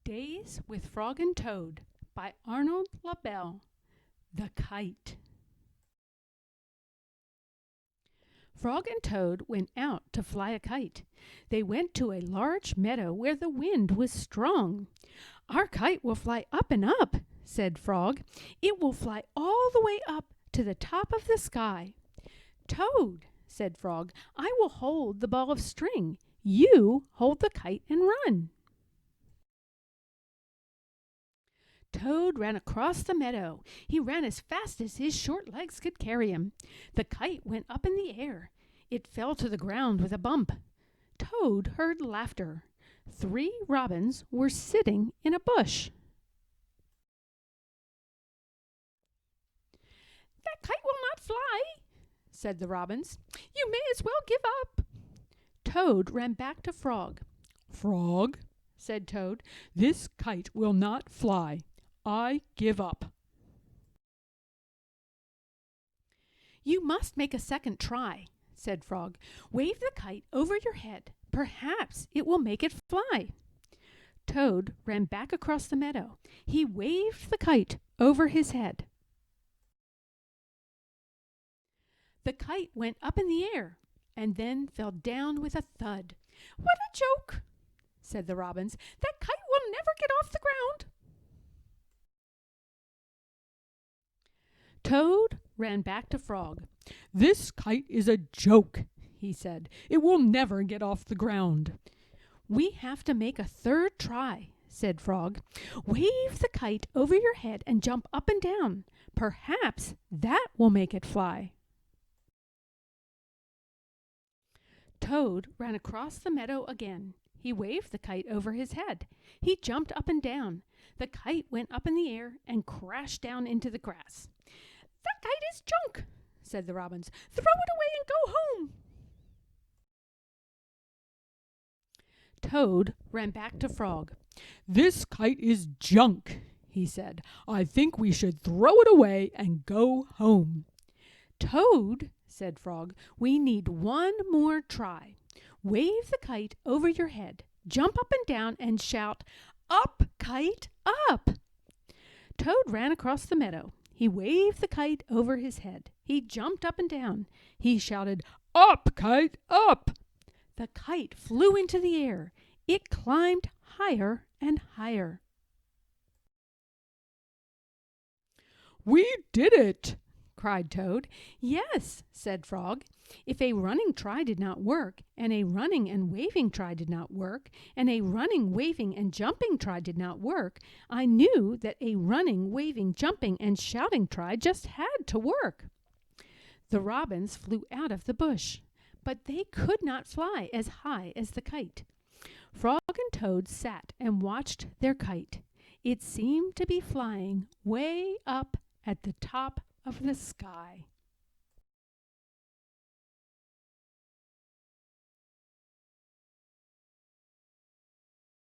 Days with Frog and Toad by Arnold LaBelle. The Kite. Frog and Toad went out to fly a kite. They went to a large meadow where the wind was strong. "Our kite will fly up and up," said Frog. "It will fly all the way up to the top of the sky." "Toad," said Frog, "I will hold the ball of string. You hold the kite and run." Toad ran across the meadow. He ran as fast as his short legs could carry him. The kite went up in the air. It fell to the ground with a bump. Toad heard laughter. 3 robins were sitting in a bush. "That kite will not fly," said the robins. "You may as well give up." Toad ran back to Frog. "Frog," said Toad, "this kite will not fly. I give up." "You must make a second try," said Frog. "Wave the kite over your head. Perhaps it will make it fly." Toad ran back across the meadow. He waved the kite over his head. The kite went up in the air and then fell down with a thud. "What a joke!" said the robins. "That kite will never get off the ground." Toad ran back to Frog. "This kite is a joke," he said. "It will never get off the ground." "We have to make a third try," said Frog. "Wave the kite over your head and jump up and down. Perhaps that will make it fly." Toad ran across the meadow again. He waved the kite over his head. He jumped up and down. The kite went up in the air and crashed down into the grass. "That kite is junk," said the robins. "Throw it away and go home." Toad ran back to Frog. "This kite is junk," he said. "I think we should throw it away and go home." "Toad," said Frog, "we need one more try. Wave the kite over your head, jump up and down, and shout, 'Up, kite, up!'" Toad ran across the meadow. He waved the kite over his head. He jumped up and down. He shouted, "Up, kite, up!" The kite flew into the air. It climbed higher and higher. "We did it!" cried Toad. "Yes," said Frog. "If a running try did not work, and a running and waving try did not work, and a running, waving, and jumping try did not work, I knew that a running, waving, jumping, and shouting try just had to work." The robins flew out of the bush, but they could not fly as high as the kite. Frog and Toad sat and watched their kite. It seemed to be flying way up at the top of the sky.